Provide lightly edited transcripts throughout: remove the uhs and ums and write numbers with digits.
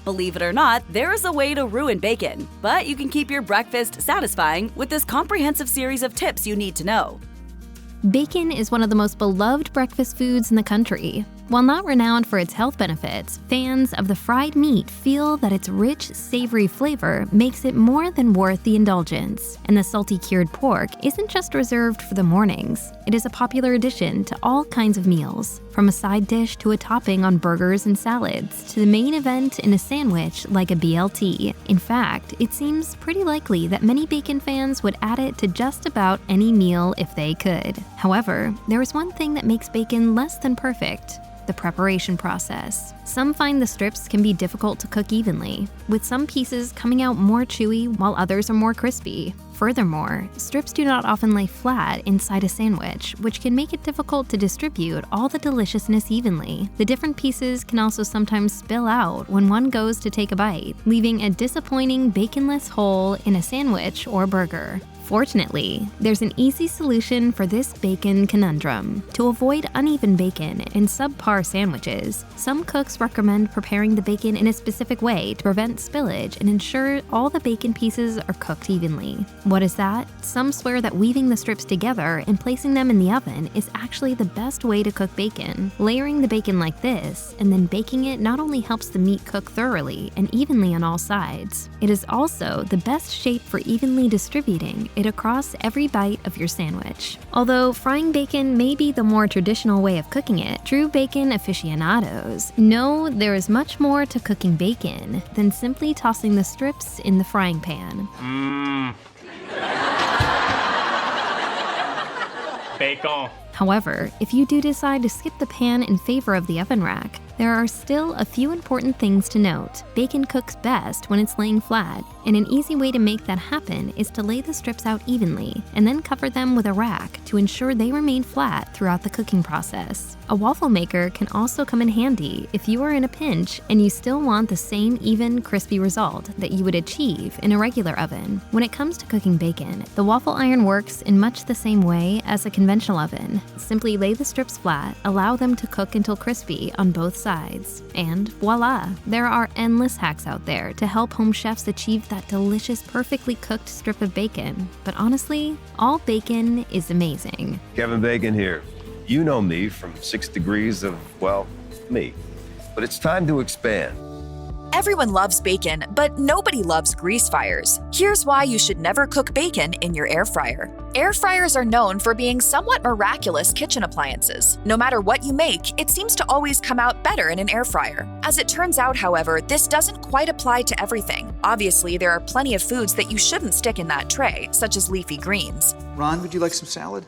Believe it or not, there is a way to ruin bacon, but you can keep your breakfast satisfying with this comprehensive series of tips you need to know. Bacon is one of the most beloved breakfast foods in the country. While not renowned for its health benefits, fans of the fried meat feel that its rich, savory flavor makes it more than worth the indulgence. And the salty cured pork isn't just reserved for the mornings. It is a popular addition to all kinds of meals, from a side dish to a topping on burgers and salads, to the main event in a sandwich like a BLT. In fact, it seems pretty likely that many bacon fans would add it to just about any meal if they could. However, there is one thing that makes bacon less than perfect: the preparation process. Some find the strips can be difficult to cook evenly, with some pieces coming out more chewy while others are more crispy. Furthermore, strips do not often lay flat inside a sandwich, which can make it difficult to distribute all the deliciousness evenly. The different pieces can also sometimes spill out when one goes to take a bite, leaving a disappointing baconless hole in a sandwich or burger. Fortunately, there's an easy solution for this bacon conundrum. To avoid uneven bacon in subpar sandwiches, some cooks recommend preparing the bacon in a specific way to prevent spillage and ensure all the bacon pieces are cooked evenly. What is that? Some swear that weaving the strips together and placing them in the oven is actually the best way to cook bacon. Layering the bacon like this and then baking it not only helps the meat cook thoroughly and evenly on all sides, it is also the best shape for evenly distributing it across every bite of your sandwich. Although frying bacon may be the more traditional way of cooking it, true bacon aficionados know there is much more to cooking bacon than simply tossing the strips in the frying pan. Bacon. However, if you do decide to skip the pan in favor of the oven rack, there are still a few important things to note. Bacon cooks best when it's laying flat, and an easy way to make that happen is to lay the strips out evenly and then cover them with a rack to ensure they remain flat throughout the cooking process. A waffle maker can also come in handy if you are in a pinch and you still want the same even, crispy result that you would achieve in a regular oven. When it comes to cooking bacon, the waffle iron works in much the same way as a conventional oven. Simply lay the strips flat, allow them to cook until crispy on both sides, and voila! There are endless hacks out there to help home chefs achieve that delicious, perfectly cooked strip of bacon. But honestly, all bacon is amazing. Kevin Bacon here. You know me from 6 Degrees of, well, me. But it's time to expand. Everyone loves bacon, but nobody loves grease fires. Here's why you should never cook bacon in your air fryer. Air fryers are known for being somewhat miraculous kitchen appliances. No matter what you make, it seems to always come out better in an air fryer. As it turns out, however, this doesn't quite apply to everything. Obviously, there are plenty of foods that you shouldn't stick in that tray, such as leafy greens. Ron, would you like some salad?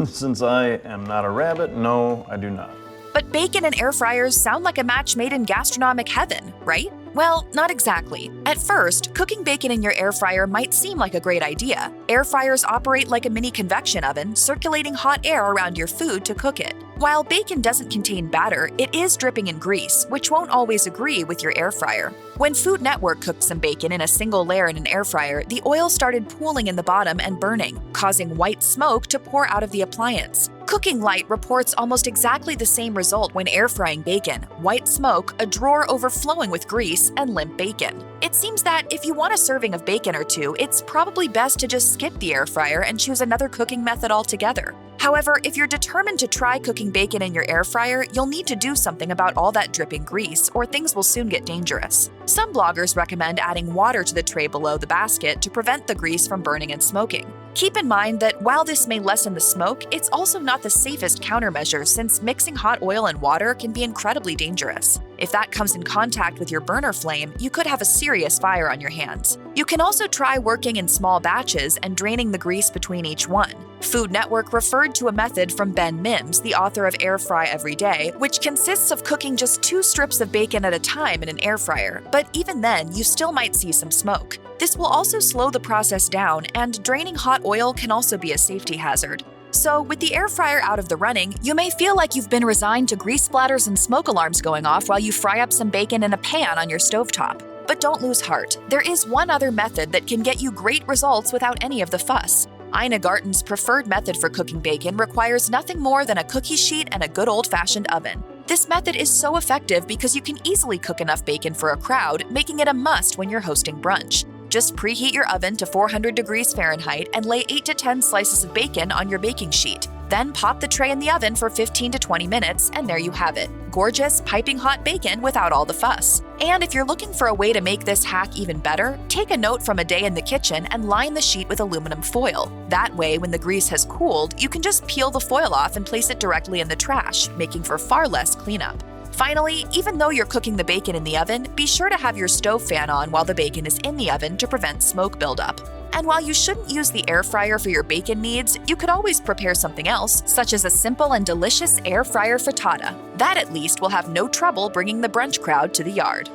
Since I am not a rabbit, no, I do not. But bacon and air fryers sound like a match made in gastronomic heaven, right? Well, not exactly. At first, cooking bacon in your air fryer might seem like a great idea. Air fryers operate like a mini convection oven, circulating hot air around your food to cook it. While bacon doesn't contain batter, it is dripping in grease, which won't always agree with your air fryer. When Food Network cooked some bacon in a single layer in an air fryer, the oil started pooling in the bottom and burning, causing white smoke to pour out of the appliance. Cooking Light reports almost exactly the same result when air frying bacon: white smoke, a drawer overflowing with grease, and limp bacon. It seems that if you want a serving of bacon or two, it's probably best to just skip the air fryer and choose another cooking method altogether. However, if you're determined to try cooking bacon in your air fryer, you'll need to do something about all that dripping grease, or things will soon get dangerous. Some bloggers recommend adding water to the tray below the basket to prevent the grease from burning and smoking. Keep in mind that while this may lessen the smoke, it's also not the safest countermeasure, since mixing hot oil and water can be incredibly dangerous. If that comes in contact with your burner flame, you could have a serious fire on your hands. You can also try working in small batches and draining the grease between each one. Food Network referred to a method from Ben Mims, the author of Air Fry Every Day, which consists of cooking just 2 strips of bacon at a time in an air fryer, but even then, you still might see some smoke. This will also slow the process down, and draining hot oil can also be a safety hazard. So, with the air fryer out of the running, you may feel like you've been resigned to grease splatters and smoke alarms going off while you fry up some bacon in a pan on your stovetop. But don't lose heart. There is one other method that can get you great results without any of the fuss. Ina Garten's preferred method for cooking bacon requires nothing more than a cookie sheet and a good old-fashioned oven. This method is so effective because you can easily cook enough bacon for a crowd, making it a must when you're hosting brunch. Just preheat your oven to 400 degrees Fahrenheit and lay 8 to 10 slices of bacon on your baking sheet. Then pop the tray in the oven for 15 to 20 minutes, and there you have it. Gorgeous, piping hot bacon without all the fuss. And if you're looking for a way to make this hack even better, take a note from a day in the kitchen and line the sheet with aluminum foil. That way, when the grease has cooled, you can just peel the foil off and place it directly in the trash, making for far less cleanup. Finally, even though you're cooking the bacon in the oven, be sure to have your stove fan on while the bacon is in the oven to prevent smoke buildup. And while you shouldn't use the air fryer for your bacon needs, you could always prepare something else, such as a simple and delicious air fryer frittata. That at least will have no trouble bringing the brunch crowd to the yard.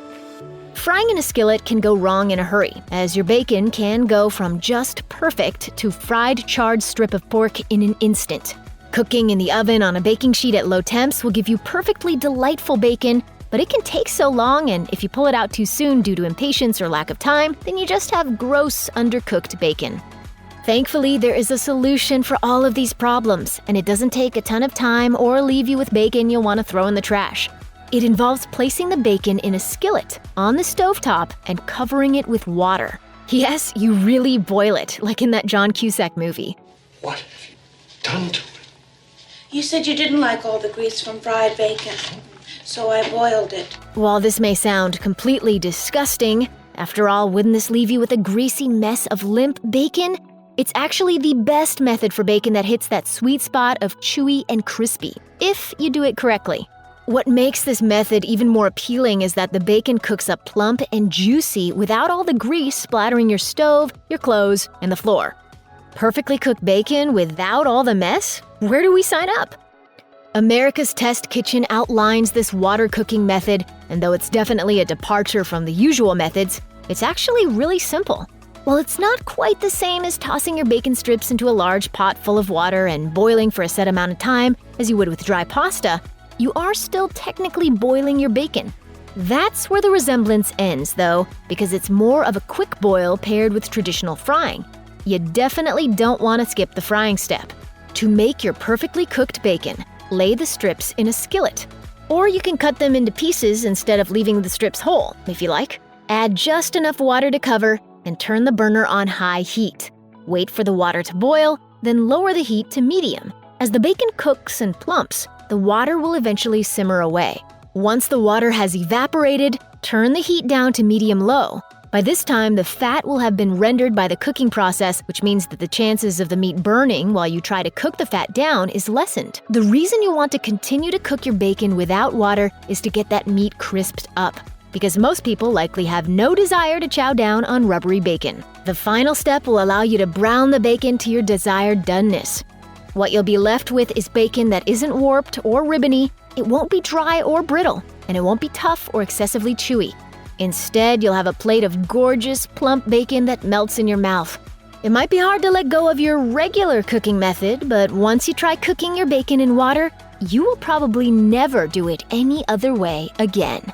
Frying in a skillet can go wrong in a hurry, as your bacon can go from just perfect to fried charred strip of pork in an instant. Cooking in the oven on a baking sheet at low temps will give you perfectly delightful bacon, but it can take so long, and if you pull it out too soon due to impatience or lack of time, then you just have gross, undercooked bacon. Thankfully, there is a solution for all of these problems, and it doesn't take a ton of time or leave you with bacon you'll want to throw in the trash. It involves placing the bacon in a skillet on the stovetop and covering it with water. Yes, you really boil it, like in that John Cusack movie. What have you done to it? You said you didn't like all the grease from fried bacon, so I boiled it. While this may sound completely disgusting, after all, wouldn't this leave you with a greasy mess of limp bacon? It's actually the best method for bacon that hits that sweet spot of chewy and crispy, if you do it correctly. What makes this method even more appealing is that the bacon cooks up plump and juicy without all the grease splattering your stove, your clothes, and the floor. Perfectly cooked bacon without all the mess? Where do we sign up? America's Test Kitchen outlines this water cooking method, and though it's definitely a departure from the usual methods, it's actually really simple. While it's not quite the same as tossing your bacon strips into a large pot full of water and boiling for a set amount of time, as you would with dry pasta, you are still technically boiling your bacon. That's where the resemblance ends, though, because it's more of a quick boil paired with traditional frying. You definitely don't want to skip the frying step. To make your perfectly cooked bacon, lay the strips in a skillet. Or you can cut them into pieces instead of leaving the strips whole, if you like. Add just enough water to cover and turn the burner on high heat. Wait for the water to boil, then lower the heat to medium. As the bacon cooks and plumps, the water will eventually simmer away. Once the water has evaporated, turn the heat down to medium-low. By this time, the fat will have been rendered by the cooking process, which means that the chances of the meat burning while you try to cook the fat down is lessened. The reason you want to continue to cook your bacon without water is to get that meat crisped up, because most people likely have no desire to chow down on rubbery bacon. The final step will allow you to brown the bacon to your desired doneness. What you'll be left with is bacon that isn't warped or ribbony, it won't be dry or brittle, and it won't be tough or excessively chewy. Instead, you'll have a plate of gorgeous, plump bacon that melts in your mouth. It might be hard to let go of your regular cooking method, but once you try cooking your bacon in water, you will probably never do it any other way again.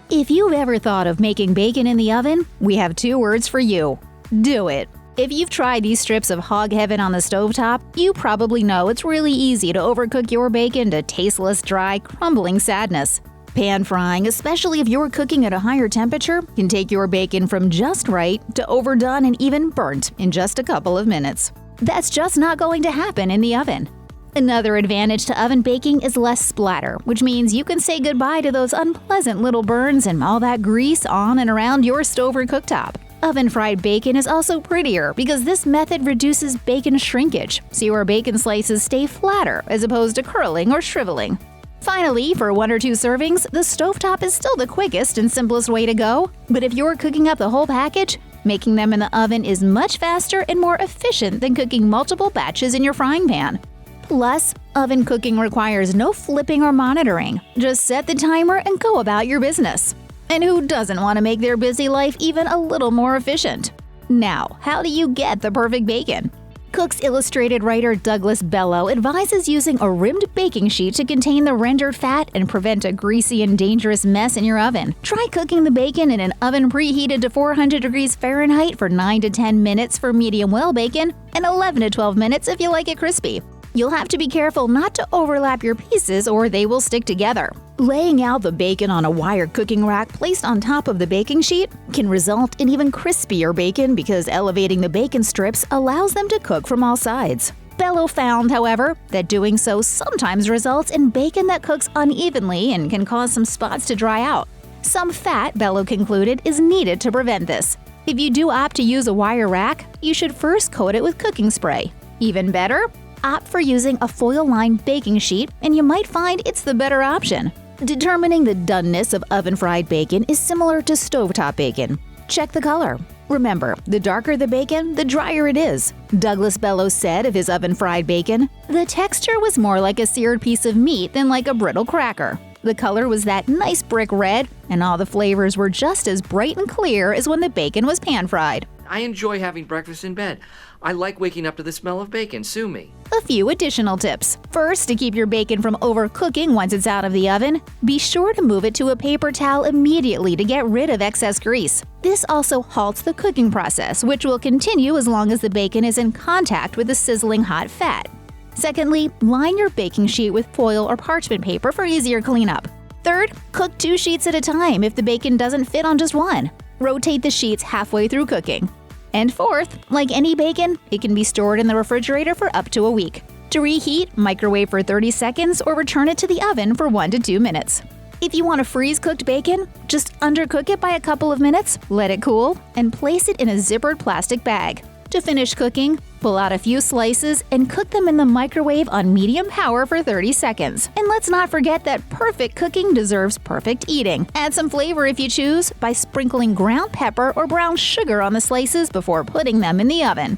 If you've ever thought of making bacon in the oven, we have 2 words for you. Do it. If you've tried these strips of hog heaven on the stovetop, you probably know it's really easy to overcook your bacon to tasteless, dry, crumbling sadness. Pan frying, especially if you're cooking at a higher temperature, can take your bacon from just right to overdone and even burnt in just a couple of minutes. That's just not going to happen in the oven. Another advantage to oven baking is less splatter, which means you can say goodbye to those unpleasant little burns and all that grease on and around your stove or cooktop. Oven-fried bacon is also prettier because this method reduces bacon shrinkage, so your bacon slices stay flatter as opposed to curling or shriveling. Finally, for 1 or 2 servings, the stovetop is still the quickest and simplest way to go, but if you're cooking up the whole package, making them in the oven is much faster and more efficient than cooking multiple batches in your frying pan. Plus, oven cooking requires no flipping or monitoring. Just set the timer and go about your business. And who doesn't want to make their busy life even a little more efficient? Now, how do you get the perfect bacon? Cook's Illustrated writer Douglas Bellow advises using a rimmed baking sheet to contain the rendered fat and prevent a greasy and dangerous mess in your oven. Try cooking the bacon in an oven preheated to 400 degrees Fahrenheit for 9 to 10 minutes for medium well bacon and 11 to 12 minutes if you like it crispy. You'll have to be careful not to overlap your pieces or they will stick together. Laying out the bacon on a wire cooking rack placed on top of the baking sheet can result in even crispier bacon because elevating the bacon strips allows them to cook from all sides. Bello found, however, that doing so sometimes results in bacon that cooks unevenly and can cause some spots to dry out. Some fat, Bello concluded, is needed to prevent this. If you do opt to use a wire rack, you should first coat it with cooking spray. Even better, opt for using a foil-lined baking sheet and you might find it's the better option. Determining the doneness of oven-fried bacon is similar to stovetop bacon. Check the color. Remember, the darker the bacon, the drier it is. Douglas Bellows said of his oven-fried bacon, "The texture was more like a seared piece of meat than like a brittle cracker. The color was that nice brick red, and all the flavors were just as bright and clear as when the bacon was pan-fried." I enjoy having breakfast in bed. I like waking up to the smell of bacon. Sue me. A few additional tips. First, to keep your bacon from overcooking once it's out of the oven, be sure to move it to a paper towel immediately to get rid of excess grease. This also halts the cooking process, which will continue as long as the bacon is in contact with the sizzling hot fat. Secondly, line your baking sheet with foil or parchment paper for easier cleanup. Third, cook 2 sheets at a time if the bacon doesn't fit on just one. Rotate the sheets halfway through cooking. And fourth, like any bacon, it can be stored in the refrigerator for up to a week. To reheat, microwave for 30 seconds or return it to the oven for 1 to 2 minutes. If you want to freeze-cooked bacon, just undercook it by a couple of minutes, let it cool, and place it in a zippered plastic bag. To finish cooking, pull out a few slices and cook them in the microwave on medium power for 30 seconds. And let's not forget that perfect cooking deserves perfect eating. Add some flavor if you choose by sprinkling ground pepper or brown sugar on the slices before putting them in the oven.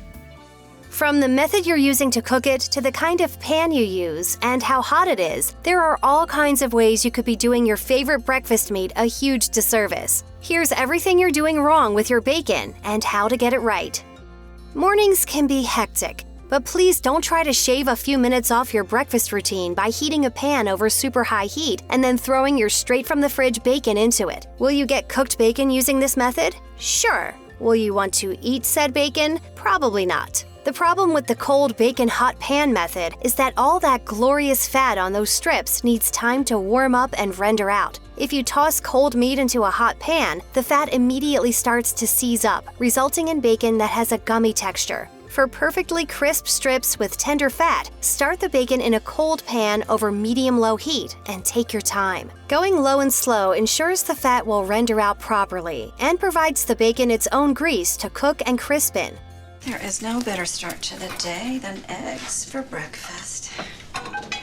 From the method you're using to cook it to the kind of pan you use and how hot it is, there are all kinds of ways you could be doing your favorite breakfast meat a huge disservice. Here's everything you're doing wrong with your bacon and how to get it right. Mornings can be hectic, but please don't try to shave a few minutes off your breakfast routine by heating a pan over super high heat and then throwing your straight from the fridge bacon into it. Will you get cooked bacon using this method? Sure. Will you want to eat said bacon? Probably not. The problem with the cold bacon hot pan method is that all that glorious fat on those strips needs time to warm up and render out. If you toss cold meat into a hot pan, the fat immediately starts to seize up, resulting in bacon that has a gummy texture. For perfectly crisp strips with tender fat, start the bacon in a cold pan over medium-low heat and take your time. Going low and slow ensures the fat will render out properly and provides the bacon its own grease to cook and crisp in. There is no better start to the day than eggs for breakfast.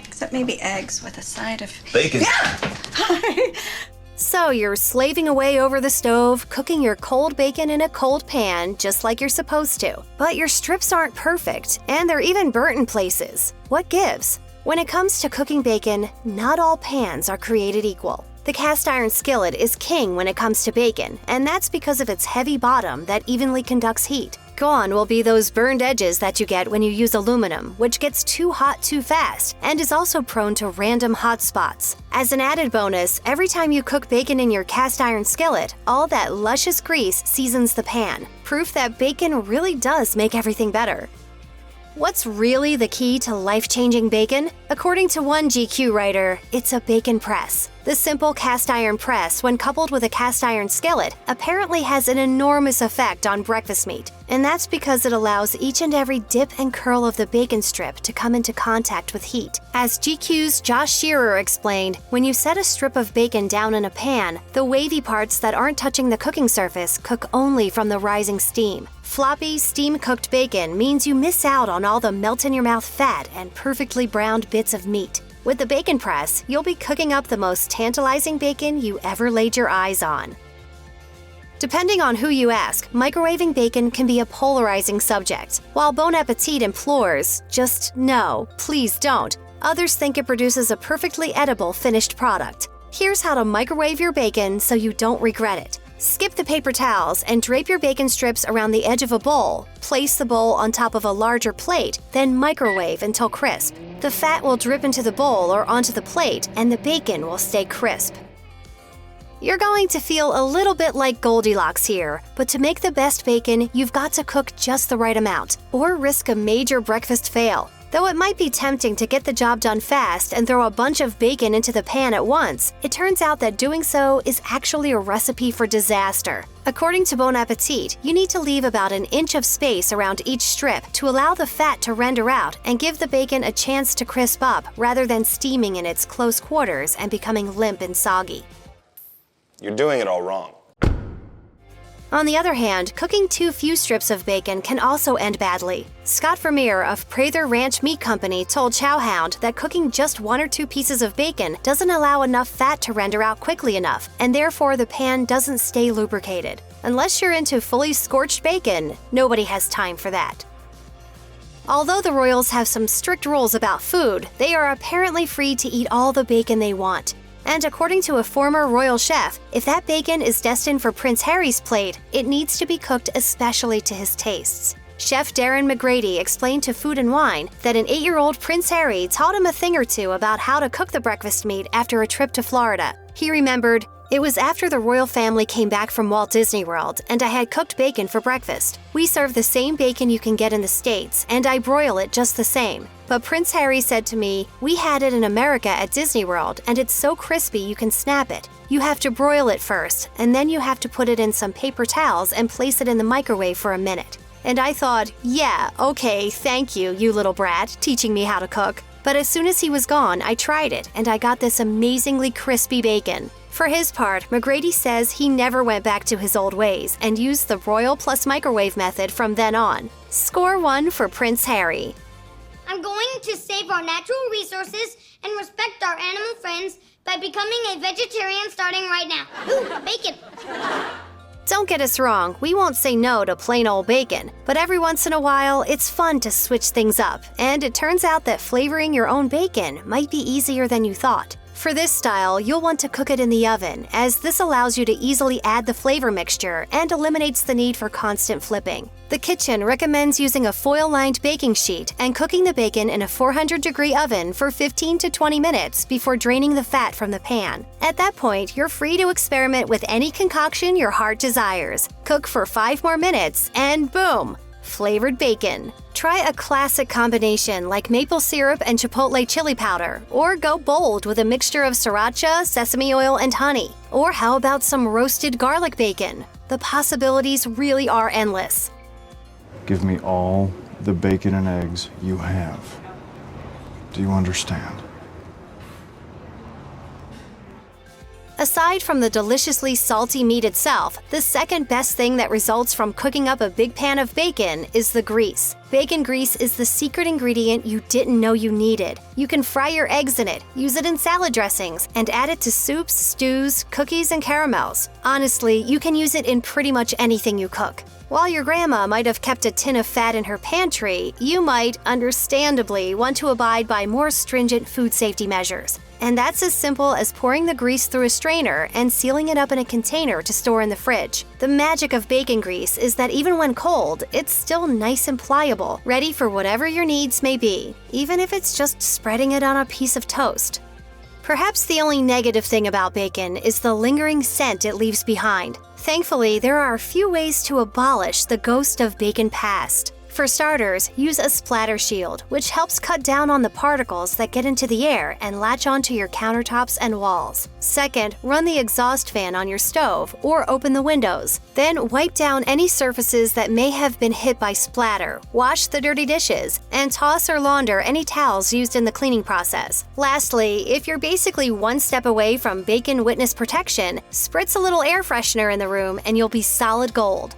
Except maybe eggs with a side of bacon. So you're slaving away over the stove, cooking your cold bacon in a cold pan just like you're supposed to. But your strips aren't perfect, and they're even burnt in places. What gives? When it comes to cooking bacon, not all pans are created equal. The cast iron skillet is king when it comes to bacon, and that's because of its heavy bottom that evenly conducts heat. Gone will be those burned edges that you get when you use aluminum, which gets too hot too fast and is also prone to random hot spots. As an added bonus, every time you cook bacon in your cast iron skillet, all that luscious grease seasons the pan. Proof that bacon really does make everything better. What's really the key to life-changing bacon? According to one GQ writer, it's a bacon press. The simple cast iron press, when coupled with a cast iron skillet, apparently has an enormous effect on breakfast meat. And that's because it allows each and every dip and curl of the bacon strip to come into contact with heat. As GQ's Josh Shearer explained, when you set a strip of bacon down in a pan, the wavy parts that aren't touching the cooking surface cook only from the rising steam. Floppy, steam-cooked bacon means you miss out on all the melt-in-your-mouth fat and perfectly browned bits of meat. With the bacon press, you'll be cooking up the most tantalizing bacon you ever laid your eyes on. Depending on who you ask, microwaving bacon can be a polarizing subject. While Bon Appetit implores, just no, please don't, others think it produces a perfectly edible finished product. Here's how to microwave your bacon so you don't regret it. Skip the paper towels and drape your bacon strips around the edge of a bowl. Place the bowl on top of a larger plate, then microwave until crisp. The fat will drip into the bowl or onto the plate, and the bacon will stay crisp. You're going to feel a little bit like Goldilocks here, but to make the best bacon, you've got to cook just the right amount, or risk a major breakfast fail. Though it might be tempting to get the job done fast and throw a bunch of bacon into the pan at once, it turns out that doing so is actually a recipe for disaster. According to Bon Appetit, you need to leave about an inch of space around each strip to allow the fat to render out and give the bacon a chance to crisp up rather than steaming in its close quarters and becoming limp and soggy. You're doing it all wrong. On the other hand, cooking too few strips of bacon can also end badly. Scott Vermeer of Prather Ranch Meat Company told Chowhound that cooking just 1 or 2 pieces of bacon doesn't allow enough fat to render out quickly enough, and therefore the pan doesn't stay lubricated. Unless you're into fully scorched bacon, nobody has time for that. Although the royals have some strict rules about food, they are apparently free to eat all the bacon they want. And according to a former royal chef, if that bacon is destined for Prince Harry's plate, it needs to be cooked especially to his tastes. Chef Darren McGrady explained to Food and Wine that an 8-year-old Prince Harry taught him a thing or two about how to cook the breakfast meat after a trip to Florida. He remembered, "It was after the royal family came back from Walt Disney World, and I had cooked bacon for breakfast. We serve the same bacon you can get in the States, and I broil it just the same. But Prince Harry said to me, 'We had it in America at Disney World, and it's so crispy you can snap it. You have to broil it first, and then you have to put it in some paper towels and place it in the microwave for a minute.' And I thought, yeah, okay, thank you, you little brat, teaching me how to cook. But as soon as he was gone, I tried it, and I got this amazingly crispy bacon." For his part, McGrady says he never went back to his old ways and used the broil plus microwave method from then on. Score 1 for Prince Harry. I'm going to save our natural resources and respect our animal friends by becoming a vegetarian starting right now. Ooh, bacon! Don't get us wrong, we won't say no to plain old bacon, but every once in a while, it's fun to switch things up, and it turns out that flavoring your own bacon might be easier than you thought. For this style, you'll want to cook it in the oven, as this allows you to easily add the flavor mixture and eliminates the need for constant flipping. The kitchen recommends using a foil-lined baking sheet and cooking the bacon in a 400-degree oven for 15 to 20 minutes before draining the fat from the pan. At that point, you're free to experiment with any concoction your heart desires. Cook for 5 more minutes, and boom! Flavored bacon. Try a classic combination like maple syrup and chipotle chili powder, or go bold with a mixture of sriracha, sesame oil, and honey. Or how about some roasted garlic bacon? The possibilities really are endless. Give me all the bacon and eggs you have. Do you understand? Aside from the deliciously salty meat itself, the second best thing that results from cooking up a big pan of bacon is the grease. Bacon grease is the secret ingredient you didn't know you needed. You can fry your eggs in it, use it in salad dressings, and add it to soups, stews, cookies, and caramels. Honestly, you can use it in pretty much anything you cook. While your grandma might have kept a tin of fat in her pantry, you might, understandably, want to abide by more stringent food safety measures. And that's as simple as pouring the grease through a strainer and sealing it up in a container to store in the fridge. The magic of bacon grease is that even when cold, it's still nice and pliable, ready for whatever your needs may be, even if it's just spreading it on a piece of toast. Perhaps the only negative thing about bacon is the lingering scent it leaves behind. Thankfully, there are a few ways to abolish the ghost of bacon past. For starters, use a splatter shield, which helps cut down on the particles that get into the air and latch onto your countertops and walls. Second, run the exhaust fan on your stove or open the windows. Then wipe down any surfaces that may have been hit by splatter, wash the dirty dishes, and toss or launder any towels used in the cleaning process. Lastly, if you're basically one step away from bacon witness protection, spritz a little air freshener in the room and you'll be solid gold.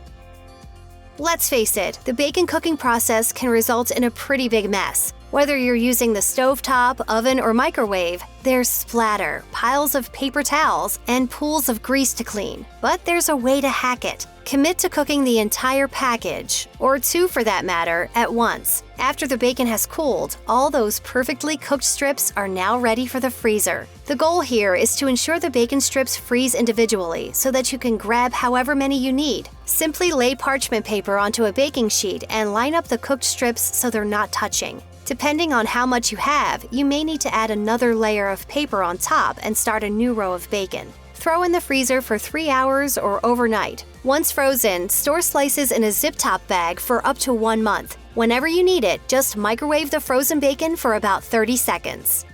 Let's face it, the bacon cooking process can result in a pretty big mess. Whether you're using the stovetop, oven, or microwave, there's splatter, piles of paper towels, and pools of grease to clean. But there's a way to hack it. Commit to cooking the entire package, or 2 for that matter, at once. After the bacon has cooled, all those perfectly cooked strips are now ready for the freezer. The goal here is to ensure the bacon strips freeze individually so that you can grab however many you need. Simply lay parchment paper onto a baking sheet and line up the cooked strips so they're not touching. Depending on how much you have, you may need to add another layer of paper on top and start a new row of bacon. Throw in the freezer for 3 hours or overnight. Once frozen, store slices in a zip-top bag for up to 1 month. Whenever you need it, just microwave the frozen bacon for about 30 seconds.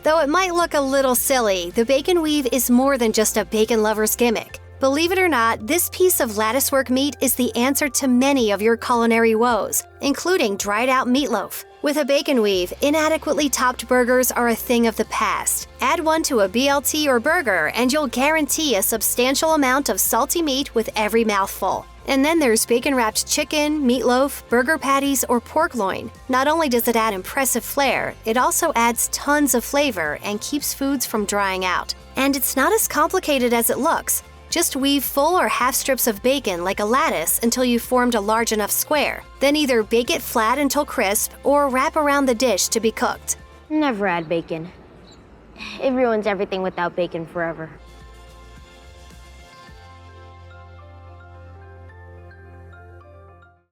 Though it might look a little silly, the bacon weave is more than just a bacon lover's gimmick. Believe it or not, this piece of latticework meat is the answer to many of your culinary woes, including dried-out meatloaf. With a bacon weave, inadequately topped burgers are a thing of the past. Add one to a BLT or burger, and you'll guarantee a substantial amount of salty meat with every mouthful. And then there's bacon-wrapped chicken, meatloaf, burger patties, or pork loin. Not only does it add impressive flair, it also adds tons of flavor and keeps foods from drying out. And it's not as complicated as it looks. Just weave full or half strips of bacon like a lattice until you've formed a large enough square. Then either bake it flat until crisp or wrap around the dish to be cooked. Never add bacon. It ruins everything without bacon forever.